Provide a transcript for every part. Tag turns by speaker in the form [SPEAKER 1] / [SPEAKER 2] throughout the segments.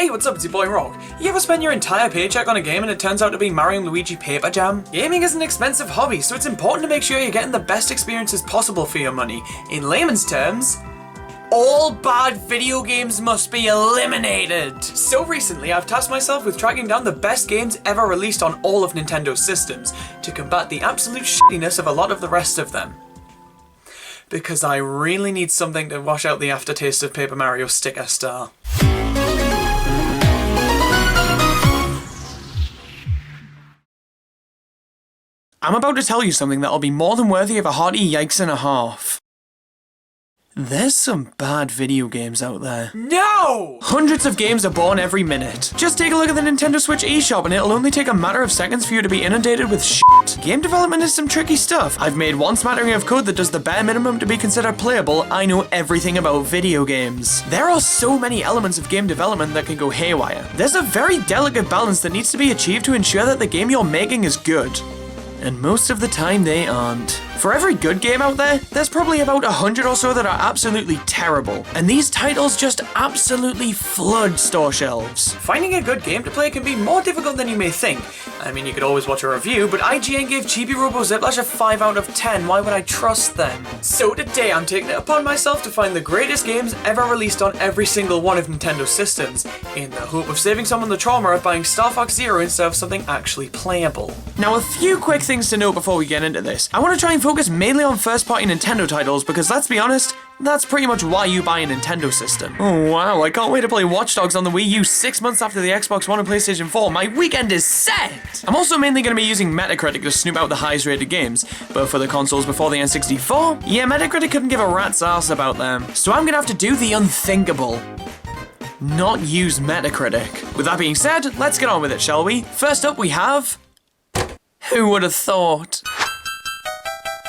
[SPEAKER 1] Hey, what's up? It's your boy Rawk. You ever spend your entire paycheck on a game and it turns out to be Mario and Luigi Paper Jam? Gaming is an expensive hobby, so it's important to make sure you're getting the best experiences possible for your money. In layman's terms, all bad video games must be eliminated! So recently, I've tasked myself with tracking down the best games ever released on all of Nintendo's systems to combat the absolute shittiness of a lot of the rest of them. Because I really need something to wash out the aftertaste of Paper Mario Sticker Star. I'm about to tell you something that'll be more than worthy of a hearty yikes and a half. There's some bad video games out there. No! Hundreds of games are born every minute. Just take a look at the Nintendo Switch eShop and it'll only take a matter of seconds for you to be inundated with shit. Game development is some tricky stuff. I've made one smattering of code that does the bare minimum to be considered playable. I know everything about video games. There are so many elements of game development that can go haywire. There's a very delicate balance that needs to be achieved to ensure that the game you're making is good. And most of the time they aren't. For every good game out there, there's probably about 100 or so that are absolutely terrible. And these titles just absolutely flood store shelves. Finding a good game to play can be more difficult than you may think. I mean, you could always watch a review, but IGN gave Chibi Robo Ziplash a 5 out of 10. Why would I trust them? So today I'm taking it upon myself to find the greatest games ever released on every single one of Nintendo's systems, in the hope of saving someone the trauma of buying Star Fox Zero instead of something actually playable. Now, a few quick things to note before we get into this. I want to try and focus mainly on first-party Nintendo titles because, let's be honest, that's pretty much why you buy a Nintendo system. Oh wow, I can't wait to play Watch Dogs on the Wii U 6 months after the Xbox One and PlayStation 4. My weekend is set! I'm also mainly going to be using Metacritic to snoop out the highest rated games, but for the consoles before the N64, yeah, Metacritic couldn't give a rat's ass about them. So I'm going to have to do the unthinkable. Not use Metacritic. With that being said, let's get on with it, shall we? First up we have... Who would have thought?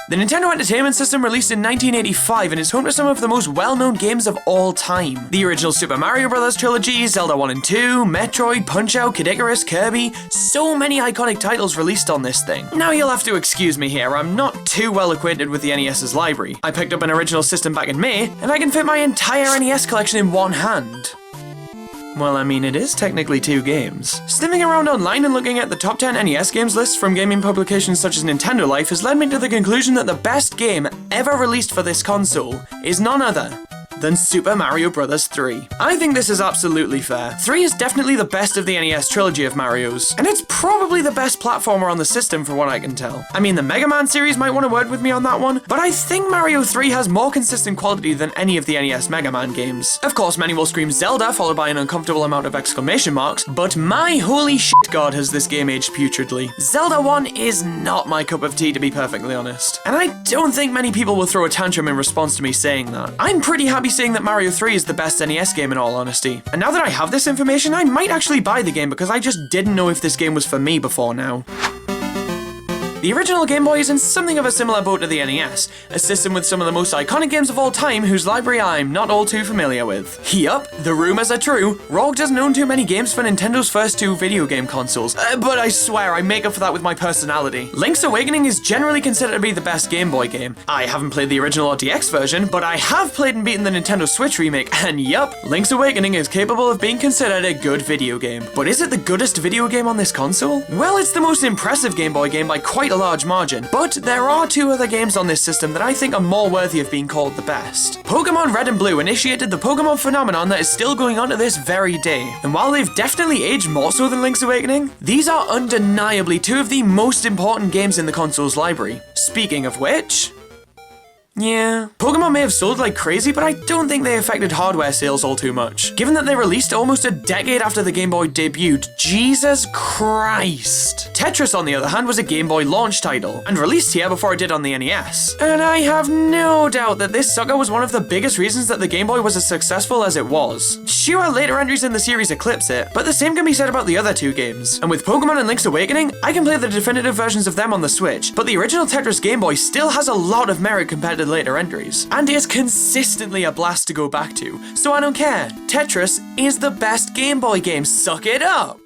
[SPEAKER 1] The Nintendo Entertainment System released in 1985 and is home to some of the most well-known games of all time. The original Super Mario Bros. Trilogy, Zelda 1 and 2, Metroid, Punch-Out, Kid Icarus, Kirby, so many iconic titles released on this thing. Now you'll have to excuse me here, I'm not too well acquainted with the NES's library. I picked up an original system back in May, and I can fit my entire NES collection in one hand. Well, I mean, it is technically 2 games. Sniffing around online and looking at the top 10 NES games lists from gaming publications such as Nintendo Life has led me to the conclusion that the best game ever released for this console is none other than Super Mario Bros. 3. I think this is absolutely fair. 3 is definitely the best of the NES trilogy of Marios, and it's probably the best platformer on the system for what I can tell. I mean, the Mega Man series might want to word with me on that one, but I think Mario 3 has more consistent quality than any of the NES Mega Man games. Of course, many will scream Zelda, followed by an uncomfortable amount of exclamation marks, but my holy shit god has this game aged putridly. Zelda 1 is not my cup of tea, to be perfectly honest, and I don't think many people will throw a tantrum in response to me saying that. I'm pretty happy saying that Mario 3 is the best NES game in all honesty. And now that I have this information, I might actually buy the game because I just didn't know if this game was for me before now. The original Game Boy is in something of a similar boat to the NES, a system with some of the most iconic games of all time whose library I'm not all too familiar with. Yup, the rumors are true, Rawk doesn't own too many games for Nintendo's first 2 video game consoles, but I swear I make up for that with my personality. Link's Awakening is generally considered to be the best Game Boy game. I haven't played the original or DX version, but I have played and beaten the Nintendo Switch remake, and yup, Link's Awakening is capable of being considered a good video game. But is it the goodest video game on this console? Well, it's the most impressive Game Boy game by quite a large margin, but there are 2 other games on this system that I think are more worthy of being called the best. Pokemon Red and Blue initiated the Pokemon phenomenon that is still going on to this very day, and while they've definitely aged more so than Link's Awakening, these are undeniably 2 of the most important games in the console's library. Speaking of which... yeah, Pokemon may have sold like crazy, but I don't think they affected hardware sales all too much. Given that they released almost a decade after the Game Boy debuted, Jesus Christ. Tetris, on the other hand, was a Game Boy launch title, and released here before it did on the NES. And I have no doubt that this sucker was one of the biggest reasons that the Game Boy was as successful as it was. Sure, later entries in the series eclipse it, but the same can be said about the other 2 games. And with Pokemon and Link's Awakening, I can play the definitive versions of them on the Switch, but the original Tetris Game Boy still has a lot of merit compared to later entries, and is consistently a blast to go back to, so I don't care. Tetris is the best Game Boy game, suck it up!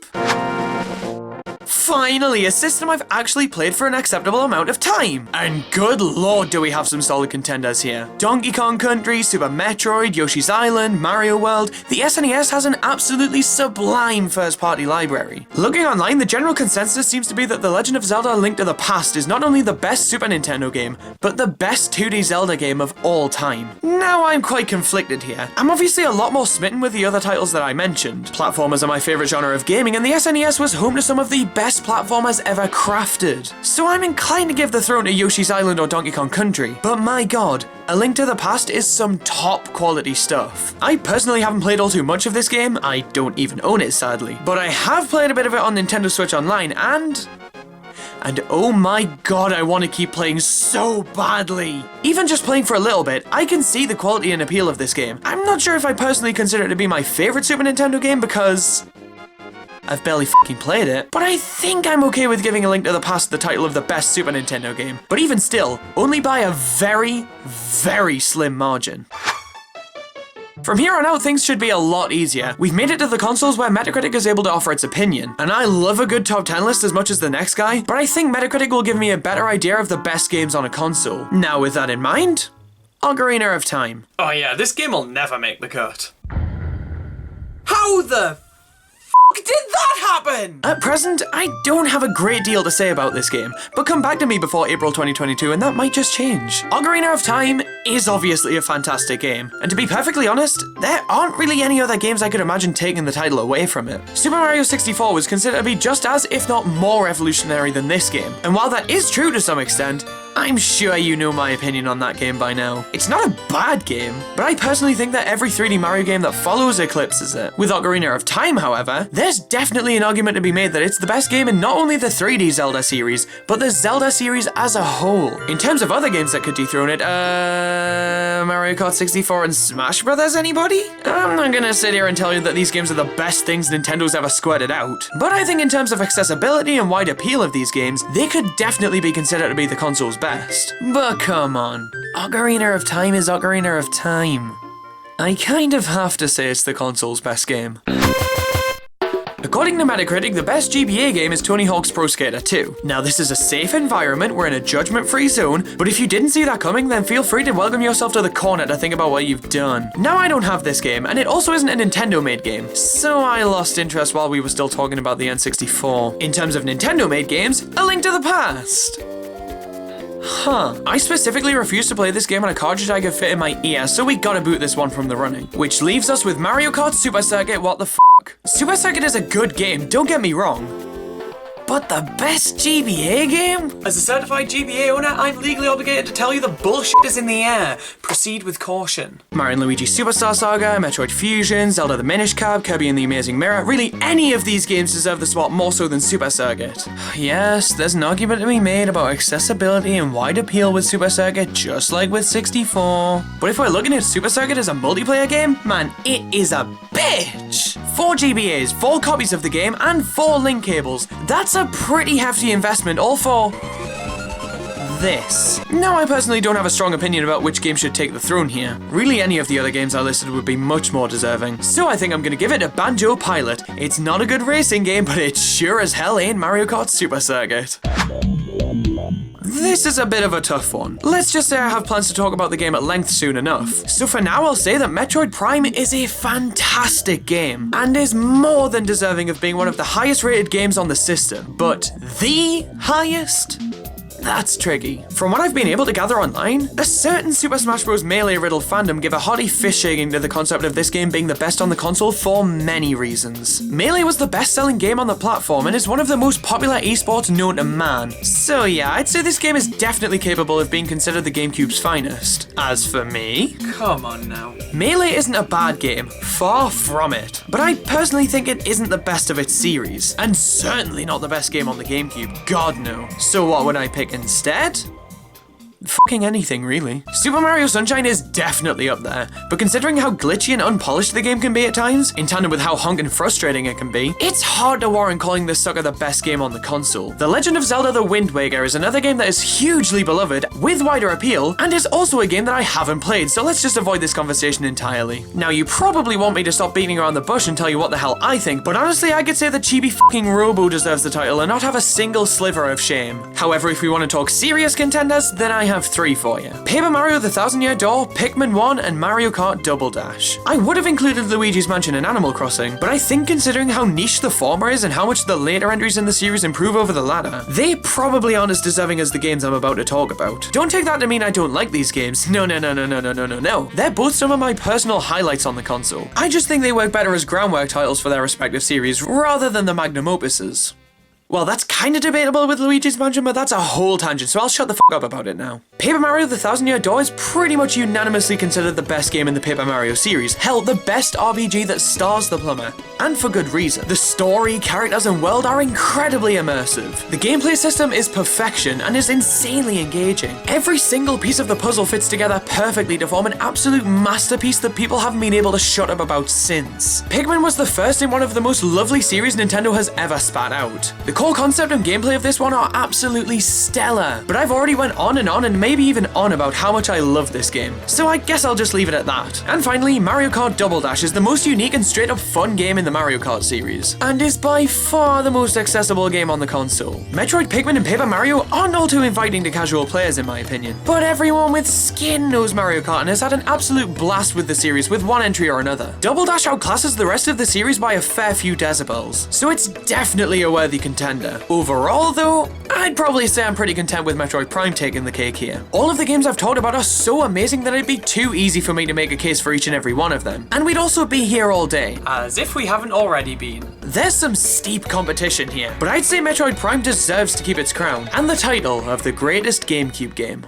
[SPEAKER 1] Finally, a system I've actually played for an acceptable amount of time. And good lord do we have some solid contenders here. Donkey Kong Country, Super Metroid, Yoshi's Island, Mario World. The SNES has an absolutely sublime first-party library. Looking online, the general consensus seems to be that The Legend of Zelda: A Link to the Past is not only the best Super Nintendo game, but the best 2D Zelda game of all time. Now I'm quite conflicted here. I'm obviously a lot more smitten with the other titles that I mentioned. Platformers are my favourite genre of gaming, and the SNES was home to some of the best platformers ever crafted. So I'm inclined to give the throne to Yoshi's Island or Donkey Kong Country. But my god, A Link to the Past is some top quality stuff. I personally haven't played all too much of this game. I don't even own it, sadly. But I have played a bit of it on Nintendo Switch Online, and oh my god, I want to keep playing so badly. Even just playing for a little bit, I can see the quality and appeal of this game. I'm not sure if I personally consider it to be my favourite Super Nintendo game because I've barely fucking played it, but I think I'm okay with giving A Link to the Past the title of the best Super Nintendo game. But even still, only by a very, very slim margin. From here on out, things should be a lot easier. We've made it to the consoles where Metacritic is able to offer its opinion, and I love a good top 10 list as much as the next guy, but I think Metacritic will give me a better idea of the best games on a console. Now with that in mind, Ocarina of Time. Oh yeah, this game will never make the cut. How the did that happen? At present, I don't have a great deal to say about this game, but come back to me before April 2022 and that might just change. Ocarina of Time is obviously a fantastic game, and to be perfectly honest, there aren't really any other games I could imagine taking the title away from it. Super Mario 64 was considered to be just as, if not more revolutionary than this game, and while that is true to some extent, I'm sure you know my opinion on that game by now. It's not a bad game, but I personally think that every 3D Mario game that follows eclipses it. With Ocarina of Time, however, there's definitely an argument to be made that it's the best game in not only the 3D Zelda series, but the Zelda series as a whole. In terms of other games that could dethrone it, Mario Kart 64 and Smash Brothers, anybody? I'm not gonna sit here and tell you that these games are the best things Nintendo's ever squirted out, but I think in terms of accessibility and wide appeal of these games, they could definitely be considered to be the console's best. But come on, Ocarina of Time is Ocarina of Time. I kind of have to say it's the console's best game. According to Metacritic, the best GBA game is Tony Hawk's Pro Skater 2. Now this is a safe environment, we're in a judgment-free zone, but if you didn't see that coming, then feel free to welcome yourself to the corner to think about what you've done. Now I don't have this game, and it also isn't a Nintendo-made game, so I lost interest while we were still talking about the N64. In terms of Nintendo-made games, A Link to the Past. I specifically refuse to play this game on a cartridge I could fit in my ear, so we gotta boot this one from the running. Which leaves us with Mario Kart Super Circuit, what the f***. Super Circuit is a good game, don't get me wrong. But the best GBA game? As a certified GBA owner, I'm legally obligated to tell you the bullshit is in the air. Proceed with caution. Mario and Luigi Superstar Saga, Metroid Fusion, Zelda the Minish Cap, Kirby and the Amazing Mirror. Really, any of these games deserve the spot more so than Super Circuit. Yes, there's an argument to be made about accessibility and wide appeal with Super Circuit, just like with 64. But if we're looking at Super Circuit as a multiplayer game, man, it is a bitch. 4 GBAs, 4 copies of the game, and 4 link cables. That's a pretty hefty investment, all for this. Now, I personally don't have a strong opinion about which game should take the throne here. Really, any of the other games I listed would be much more deserving. So I think I'm gonna give it a Banjo Pilot. It's not a good racing game, but it sure as hell ain't Mario Kart Super Circuit. This is a bit of a tough one. Let's just say I have plans to talk about the game at length soon enough. So for now, I'll say that Metroid Prime is a fantastic game, and is more than deserving of being one of the highest rated games on the system. But the highest? That's tricky. From what I've been able to gather online, a certain Super Smash Bros. Melee-riddled fandom give a hearty fist-shaking to the concept of this game being the best on the console for many reasons. Melee was the best-selling game on the platform and is one of the most popular esports known to man. So yeah, I'd say this game is definitely capable of being considered the GameCube's finest. As for me, come on now. Melee isn't a bad game, far from it, but I personally think it isn't the best of its series, and certainly not the best game on the GameCube, god no. So what would I pick instead? fucking anything, really. Super Mario Sunshine is definitely up there, but considering how glitchy and unpolished the game can be at times, in tandem with how honking frustrating it can be, it's hard to warrant calling this sucker the best game on the console. The Legend of Zelda: The Wind Waker is another game that is hugely beloved, with wider appeal, and is also a game that I haven't played, so let's just avoid this conversation entirely. Now, you probably want me to stop beating around the bush and tell you what the hell I think, but honestly, I could say that chibi fucking Robo deserves the title and not have a single sliver of shame. However, if we want to talk serious contenders, then I have 3 for you. Paper Mario: The Thousand Year Door, Pikmin 1, and Mario Kart Double Dash. I would have included Luigi's Mansion and Animal Crossing, but I think considering how niche the former is and how much the later entries in the series improve over the latter, they probably aren't as deserving as the games I'm about to talk about. Don't take that to mean I don't like these games. No. They're both some of my personal highlights on the console. I just think they work better as groundwork titles for their respective series rather than the magnum opuses. Well, that's kinda debatable with Luigi's Mansion, but that's a whole tangent, so I'll shut the fuck up about it now. Paper Mario: The Thousand Year Door is pretty much unanimously considered the best game in the Paper Mario series. Hell, the best RPG that stars the plumber. And for good reason. The story, characters, and world are incredibly immersive. The gameplay system is perfection and is insanely engaging. Every single piece of the puzzle fits together perfectly to form an absolute masterpiece that people haven't been able to shut up about since. Pikmin was the first in one of the most lovely series Nintendo has ever spat out. The core concept and gameplay of this one are absolutely stellar, but I've already went on and maybe even on about how much I love this game, so I guess I'll just leave it at that. And finally, Mario Kart Double Dash is the most unique and straight up fun game in the Mario Kart series, and is by far the most accessible game on the console. Metroid, Pikmin, and Paper Mario aren't all too inviting to casual players in my opinion, but everyone with skin knows Mario Kart and has had an absolute blast with the series with one entry or another. Double Dash outclasses the rest of the series by a fair few decibels, so it's definitely a worthy contender. Overall though, I'd probably say I'm pretty content with Metroid Prime taking the cake here. All of the games I've talked about are so amazing that it'd be too easy for me to make a case for each and every one of them, and we'd also be here all day. As if we haven't already been. There's some steep competition here, but I'd say Metroid Prime deserves to keep its crown, and the title of the greatest GameCube game.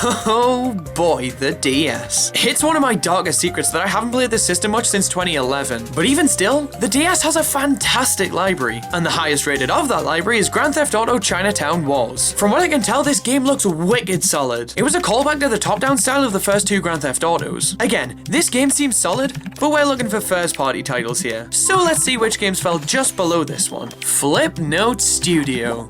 [SPEAKER 1] Oh boy, the DS. It's one of my darkest secrets that I haven't played this system much since 2011, but even still, the DS has a fantastic library, and the highest rated of that library is Grand Theft Auto Chinatown Wars. From what I can tell, this game looks wicked solid. It was a callback to the top-down style of the first 2 Grand Theft Autos. Again, this game seems solid, but we're looking for first-party titles here. So let's see which games fell just below this one. Flipnote Studio.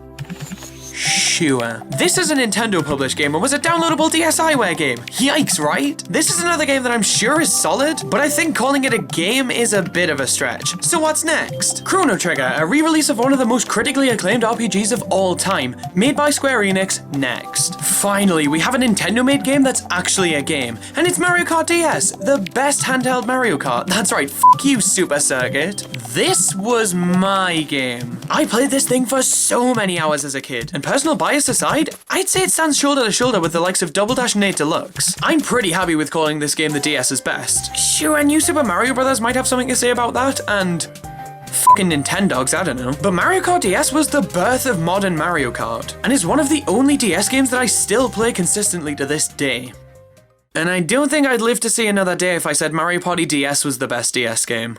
[SPEAKER 1] Sure. This is a Nintendo published game and was a downloadable DSiWare game. Yikes, right? This is another game that I'm sure is solid, but I think calling it a game is a bit of a stretch. So what's next? Chrono Trigger, a re-release of one of the most critically acclaimed RPGs of all time, made by Square Enix, next. Finally, we have a Nintendo-made game that's actually a game, and it's Mario Kart DS, the best handheld Mario Kart. That's right, fuck you, Super Circuit. This was my game. I played this thing for so many hours as a kid, and personal bias aside, I'd say it stands shoulder to shoulder with the likes of Double Dash and 8 Deluxe. I'm pretty happy with calling this game the DS's best. Sure, New Super Mario Bros. Might have something to say about that, and fucking Nintendogs, I don't know. But Mario Kart DS was the birth of modern Mario Kart, and is one of the only DS games that I still play consistently to this day. And I don't think I'd live to see another day if I said Mario Party DS was the best DS game.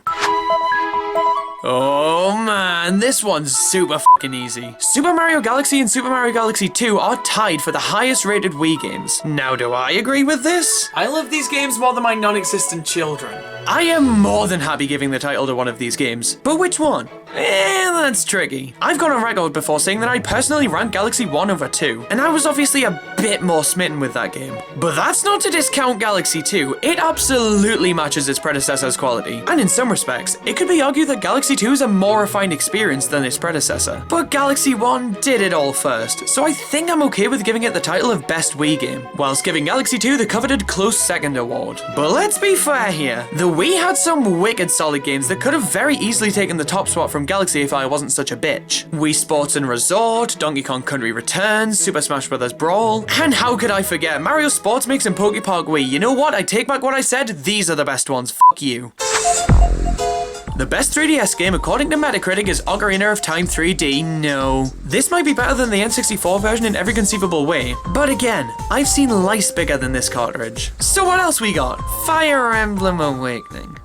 [SPEAKER 1] Oh man, this one's super fucking easy. Super Mario Galaxy and Super Mario Galaxy 2 are tied for the highest rated Wii games. Now, do I agree with this? I love these games more than my non-existent children. I am more than happy giving the title to one of these games, but which one? That's tricky. I've gone on record before saying that I personally rank Galaxy 1 over 2, and I was obviously a bit more smitten with that game. But that's not to discount Galaxy 2, it absolutely matches its predecessor's quality, and in some respects, it could be argued that Galaxy 2 is a more refined experience than its predecessor. But Galaxy 1 did it all first, so I think I'm okay with giving it the title of Best Wii Game, whilst giving Galaxy 2 the coveted close second award. But let's be fair here, the Wii had some wicked solid games that could have very easily taken the top spot from Galaxy if I wasn't such a bitch. Wii Sports and Resort, Donkey Kong Country Returns, Super Smash Bros. Brawl, and how could I forget Mario Sports Mix and Poke Park Wii? You know what? I take back what I said, these are the best ones, fuck you. The best 3DS game according to Metacritic is Ocarina of Time 3D. No. This might be better than the N64 version in every conceivable way, but again, I've seen lice bigger than this cartridge. So what else we got? Fire Emblem Awakening.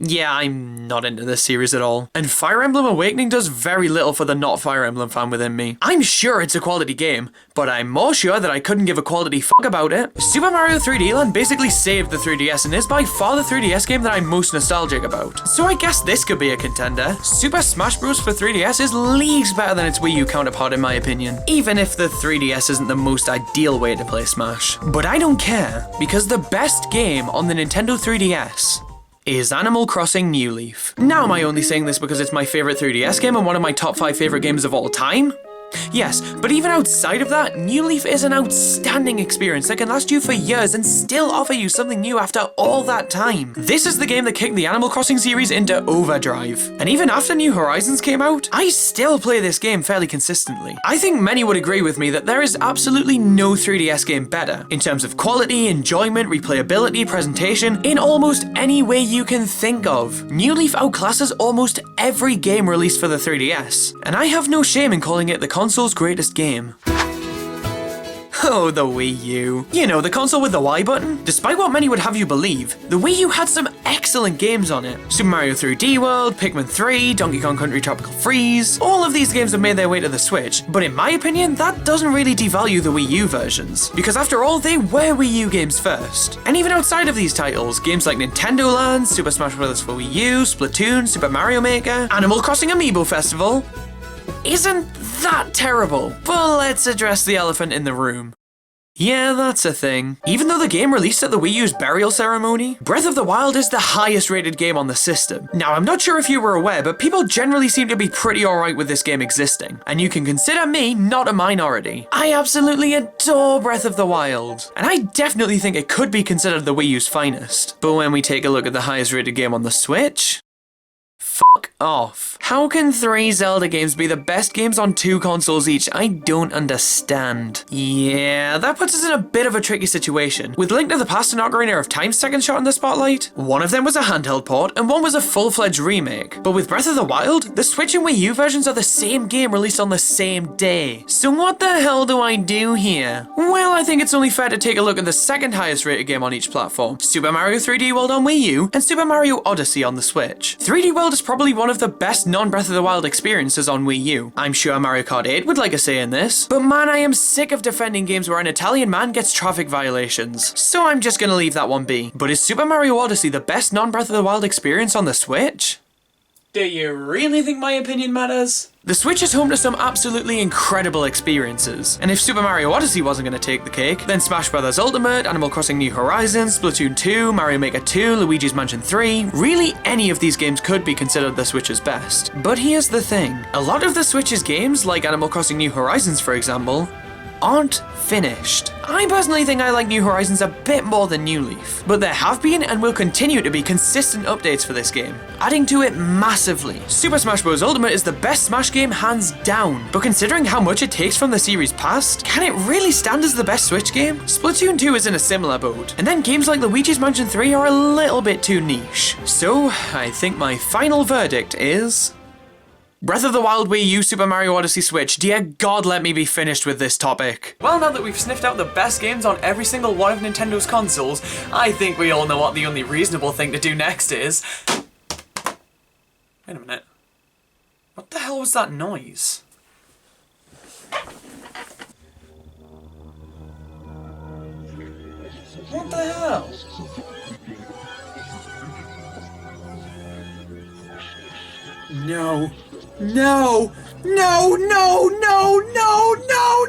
[SPEAKER 1] Yeah, I'm not into this series at all. And Fire Emblem Awakening does very little for the not Fire Emblem fan within me. I'm sure it's a quality game, but I'm more sure that I couldn't give a quality fuck about it. Super Mario 3D Land basically saved the 3DS and is by far the 3DS game that I'm most nostalgic about. So I guess this could be a contender. Super Smash Bros. For 3DS is leagues better than its Wii U counterpart in my opinion, even if the 3DS isn't the most ideal way to play Smash. But I don't care, because the best game on the Nintendo 3DS is Animal Crossing New Leaf. Now am I only saying this because it's my favourite 3DS game and one of my top 5 favourite games of all time? Yes, but even outside of that, New Leaf is an outstanding experience that can last you for years and still offer you something new after all that time. This is the game that kicked the Animal Crossing series into overdrive. And even after New Horizons came out, I still play this game fairly consistently. I think many would agree with me that there is absolutely no 3DS game better, in terms of quality, enjoyment, replayability, presentation, in almost any way you can think of. New Leaf outclasses almost every game released for the 3DS, and I have no shame in calling it the console's greatest game. Oh, the Wii U. You know, the console with the Y button? Despite what many would have you believe, the Wii U had some excellent games on it. Super Mario 3D World, Pikmin 3, Donkey Kong Country Tropical Freeze. All of these games have made their way to the Switch, but in my opinion, that doesn't really devalue the Wii U versions. Because after all, they were Wii U games first. And even outside of these titles, games like Nintendo Land, Super Smash Bros. For Wii U, Splatoon, Super Mario Maker, Animal Crossing Amiibo Festival isn't that terrible. But let's address the elephant in the room. Yeah, that's a thing. Even though the game released at the Wii U's burial ceremony, Breath of the Wild is the highest rated game on the system. Now, I'm not sure if you were aware, but people generally seem to be pretty alright with this game existing. And you can consider me not a minority. I absolutely adore Breath of the Wild. And I definitely think it could be considered the Wii U's finest. But when we take a look at the highest rated game on the Switch, fuck off. How can 3 Zelda games be the best games on 2 consoles each? I don't understand. Yeah, that puts us in a bit of a tricky situation. With Link to the Past and Ocarina of Time's second shot in the spotlight, one of them was a handheld port and one was a full-fledged remake. But with Breath of the Wild, the Switch and Wii U versions are the same game released on the same day. So what the hell do I do here? Well, I think it's only fair to take a look at the second highest rated game on each platform, Super Mario 3D World on Wii U and Super Mario Odyssey on the Switch. 3D World is probably one of the best non-Breath of the Wild experiences on Wii U. I'm sure Mario Kart 8 would like a say in this, but man, I am sick of defending games where an Italian man gets traffic violations, so I'm just gonna leave that one be. But is Super Mario Odyssey the best non-Breath of the Wild experience on the Switch? Do you really think my opinion matters? The Switch is home to some absolutely incredible experiences, and if Super Mario Odyssey wasn't going to take the cake, then Smash Bros. Ultimate, Animal Crossing New Horizons, Splatoon 2, Mario Maker 2, Luigi's Mansion 3, really any of these games could be considered the Switch's best. But here's the thing, a lot of the Switch's games, like Animal Crossing New Horizons for example, aren't finished. I personally think I like New Horizons a bit more than New Leaf, but there have been and will continue to be consistent updates for this game, adding to it massively. Super Smash Bros. Ultimate is the best Smash game hands down, but considering how much it takes from the series past, can it really stand as the best Switch game? Splatoon 2 is in a similar boat, and then games like Luigi's Mansion 3 are a little bit too niche. So, I think my final verdict is Breath of the Wild Wii U, Super Mario Odyssey Switch. Dear God, let me be finished with this topic. Well, now that we've sniffed out the best games on every single one of Nintendo's consoles, I think we all know what the only reasonable thing to do next is. Wait a minute. What the hell was that noise? What the hell? No. No! No! No! No! No! No!